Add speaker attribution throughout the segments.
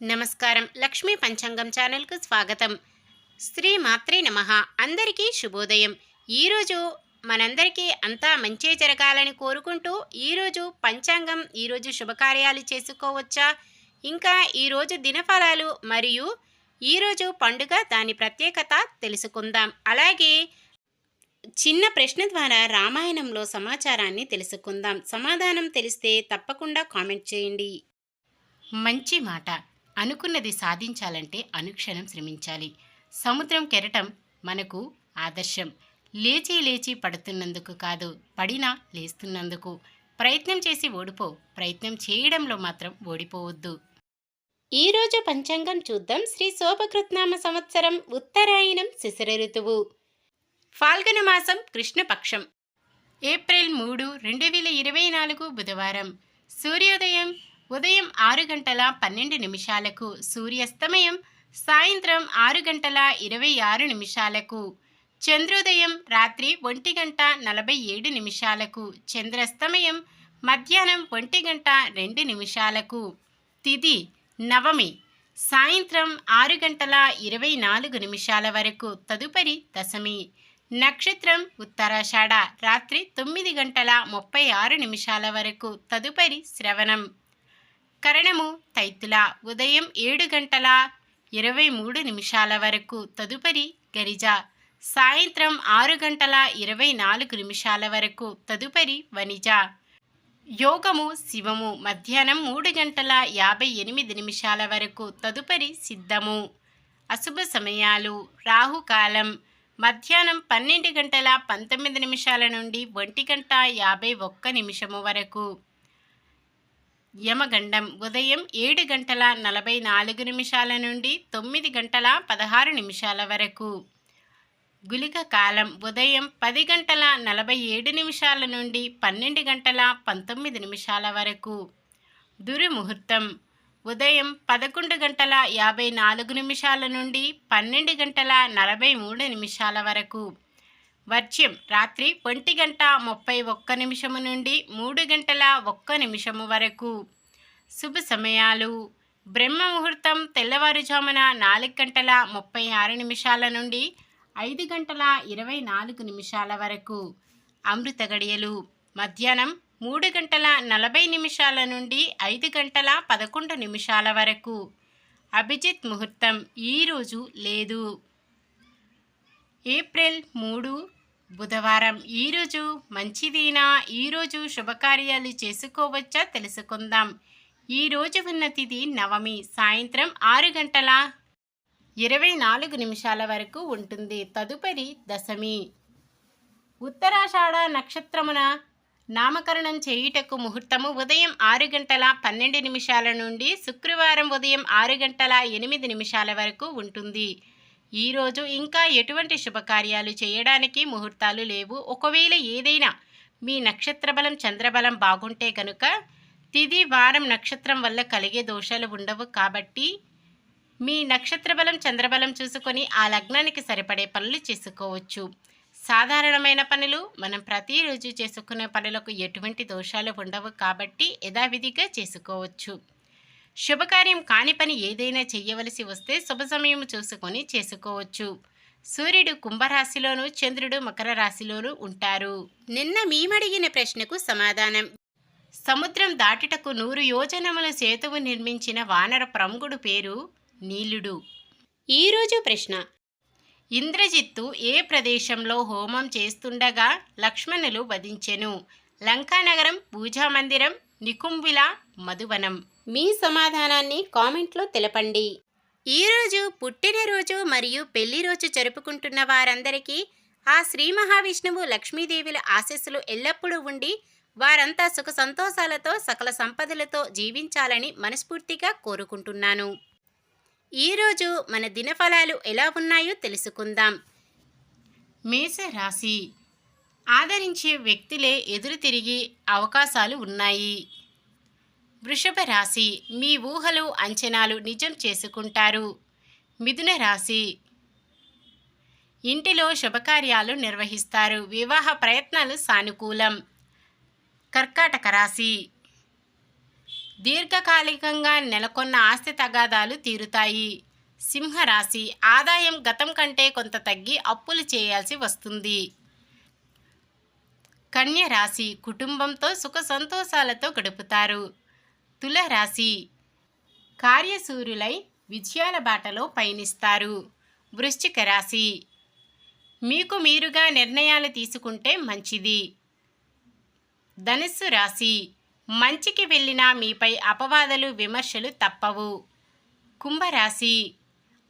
Speaker 1: నమస్కారం. లక్ష్మీ పంచాంగం ఛానల్‌కు స్వాగతం. శ్రీ మాత్రే నమః. అందరికీ శుభోదయం. ఈరోజు మనందరికీ అంతా మంచే జరగాలని కోరుకుంటూ ఈరోజు పంచాంగం, ఈరోజు శుభకార్యాలు చేసుకోవచ్చా, ఇంకా ఈరోజు దినఫలాలు మరియు ఈరోజు పండుగ దాని ప్రత్యేకత తెలుసుకుందాం. అలాగే చిన్న ప్రశ్న ద్వారా రామాయణంలో సమాచారాన్ని తెలుసుకుందాం. సమాధానం తెలిస్తే తప్పకుండా కామెంట్ చేయండి. మంచి మాట. అనుకున్నది సాధించాలంటే అనుక్షణం శ్రమించాలి. సముద్రం కెరటం మనకు ఆదర్శం. లేచి లేచి పడుతున్నందుకు కాదు, పడినా లేస్తున్నందుకు. ప్రయత్నం చేసి ఓడిపో, ప్రయత్నం చేయడంలో మాత్రం ఓడిపోవద్దు. ఈరోజు పంచాంగం చూద్దాం. శ్రీ శోభకృత్నామ సంవత్సరం ఉత్తరాయణం శిశిర ఋతువు, ఫాల్గుణ మాసం కృష్ణపక్షం, ఏప్రిల్ 3, 2024 బుధవారం. సూర్యోదయం ఉదయం 6:12 సూర్యాస్తమయం సాయంత్రం 6:26 చంద్రోదయం రాత్రి 1:47 చంద్రాస్తమయం మధ్యాహ్నం 1:02 తిథి నవమి సాయంత్రం 6:24 వరకు, తదుపరి దశమి. నక్షత్రం ఉత్తరాషాఢ రాత్రి 9:36 వరకు, తదుపరి శ్రవణం. కరణము తైతుల ఉదయం 7:23 వరకు, తదుపరి గరిజ. సాయంత్రం 6:24 వరకు, తదుపరి వనిజ. యోగము శివము మధ్యాహ్నం 3:58 వరకు, తదుపరి సిద్ధము. అశుభ సమయాలు రాహుకాలం మధ్యాహ్నం 12:19 నుండి 1:51 వరకు. యమగండం ఉదయం 7:44 నుండి 9:16 వరకు. గుళిక కాలం ఉదయం 10:47 నుండి 12:19 వరకు. దుర్ముహూర్తం ఉదయం 11:54 నుండి 12:43 వరకు. వర్జ్యం రాత్రి 1:31 నుండి 3:01 వరకు. శుభ సమయాలు బ్రహ్మ ముహూర్తం తెల్లవారుజామున 4:36 నుండి 5:24 వరకు. అమృత గడియలు మధ్యాహ్నం 3:40 నుండి 5:11 వరకు. అభిజిత్ ముహూర్తం ఈరోజు లేదు. ఏప్రిల్ 3 బుధవారం. ఈరోజు మంచిదేనా? ఈరోజు శుభకార్యాలు చేసుకోవచ్చా తెలుసుకుందాం. ఈరోజు ఉన్న తిథి నవమి సాయంత్రం 6:24 వరకు ఉంటుంది, తదుపరి దశమి. ఉత్తరాషాఢ నక్షత్రమున నామకరణం చేయుటకు ముహూర్తము ఉదయం 6:12 నుండి శుక్రవారం ఉదయం 6:08 వరకు ఉంటుంది. ఈరోజు ఇంకా ఎటువంటి శుభకార్యాలు చేయడానికి ముహూర్తాలు లేవు. ఒకవేళ ఏదైనా మీ నక్షత్రబలం చంద్రబలం బాగుంటే కనుక తిథి వారం నక్షత్రం వల్ల కలిగే దోషాలు ఉండవు. కాబట్టి మీ నక్షత్రబలం చంద్రబలం చూసుకొని ఆ లగ్నానికి సరిపడే పనులు చేసుకోవచ్చు. సాధారణమైన పనులు మనం ప్రతిరోజు చేసుకునే పనులకు ఎటువంటి దోషాలు ఉండవు కాబట్టి యథావిధిగా చేసుకోవచ్చు. శుభకార్యం కాని పని ఏదైనా చేయవలసి వస్తే శుభ సమయం చూసుకొని చేసుకోవచ్చు. సూర్యుడు కుంభరాశిలోను, చంద్రుడు మకర రాశిలోను ఉంటారు. నిన్న మేమడిగిన ప్రశ్నకు సమాధానం. సముద్రం దాటుటకు 100 యోజనముల సేతువు నిర్మించిన వానర ప్రముఖుడు పేరు నీలుడు. ఈరోజు ప్రశ్న. ఇంద్రజిత్తు ఏ ప్రదేశంలో హోమం చేస్తుండగా లక్ష్మణులు వధించెను? లంకానగరం, పూజామందిరం, నికుంభిల, మధువనం. మీ సమాధానాన్ని కామెంట్లో తెలపండి. ఈరోజు పుట్టినరోజు మరియు పెళ్లి రోజు జరుపుకుంటున్న వారందరికీ ఆ శ్రీ మహావిష్ణువు లక్ష్మీదేవుల ఆశీస్సులు ఎల్లప్పుడూ ఉండి వారంతా సుఖ సంతోషాలతో సకల సంపదలతో జీవించాలని మనస్ఫూర్తిగా కోరుకుంటున్నాను. ఈరోజు మన దినఫలాలు ఎలా ఉన్నాయో తెలుసుకుందాం. మేషరాశి ఆదరించే వ్యక్తులే ఎదురు తిరిగి అవకాశాలు ఉన్నాయి. వృషభ రాశి మీ ఊహలు అంచనాలు నిజం చేసుకుంటారు. మిథున రాశి ఇంటిలో శుభకార్యాలు నిర్వహిస్తారు. వివాహ ప్రయత్నాలు సానుకూలం. కర్కాటక రాశి దీర్ఘకాలికంగా నెలకొన్న ఆస్తి తగాదాలు తీరుతాయి. సింహరాశి ఆదాయం గతం కంటే కొంత తగ్గి అప్పులు చేయాల్సి వస్తుంది. కన్య రాశి కుటుంబంతో సుఖ సంతోషాలతో గడుపుతారు. తులారాశి కార్యశూరులై విజయాల బాటలో పయనిస్తారు. వృశ్చిక రాశి మీకు మీరుగా నిర్ణయాలు తీసుకుంటే మంచిది. ధనుస్సు రాశి మంచికి వెళ్ళినా మీపై అపవాదాలు విమర్శలు తప్పవు. కుంభరాశి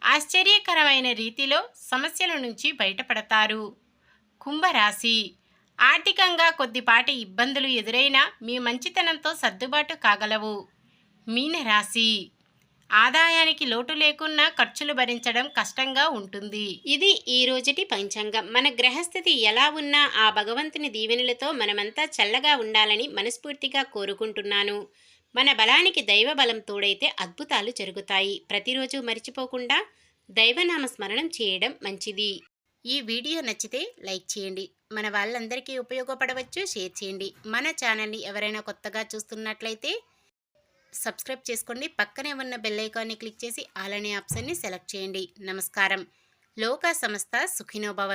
Speaker 1: ఆశ్చర్యకరమైన రీతిలో సమస్యల నుంచి బయటపడతారు. కుంభరాశి ఆర్థికంగా కొద్దిపాటి ఇబ్బందులు ఎదురైనా మీ మంచితనంతో సర్దుబాటు కాగలవు. మీనరాశి ఆదాయానికి లోటు లేకున్నా ఖర్చులు భరించడం కష్టంగా ఉంటుంది. ఇది ఈ రోజుటి పంచాంగం. మన గ్రహస్థితి ఎలా ఉన్నా ఆ భగవంతుని దీవెనలతో మనమంతా చల్లగా ఉండాలని మనస్ఫూర్తిగా కోరుకుంటున్నాను. మన బలానికి దైవ బలం తోడైతే అద్భుతాలు జరుగుతాయి. ప్రతిరోజు మర్చిపోకుండా దైవనామ స్మరణం చేయడం మంచిది. ఈ వీడియో నచ్చితే లైక్ చేయండి. మన వాళ్ళందరికీ ఉపయోగపడవచ్చు, షేర్ చేయండి. మన ఛానల్ని ఎవరైనా కొత్తగా చూస్తున్నట్లయితే సబ్స్క్రైబ్ చేసుకోండి. పక్కనే ఉన్న బెల్ ఐకాన్ని క్లిక్ చేసి ఆల్ అనే ఆప్షన్ని సెలెక్ట్ చేయండి. నమస్కారం. లోకా సమస్త సుఖినో భవంతు.